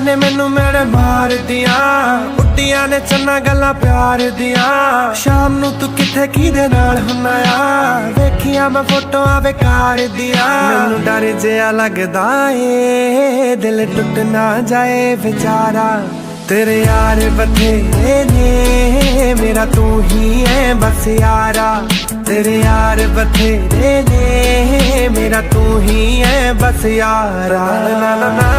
ने मैनू मेरे मार दिया, उड्डियां ने चन्ना गल्लां प्यार दिया। शाम नू तू किथे किदे नाल हुन्ना आ, वेखिया मैं फोटोआं बेकार दिया। मैनू डर जिहा लगदा ए दिल टुट ना जाए बेचारा। तेरे यार बथेरे ने मेरा तू ही है बस यारा। तेरे यार बथेरे ने मेरा तू ही है बस यारा। ना ना ना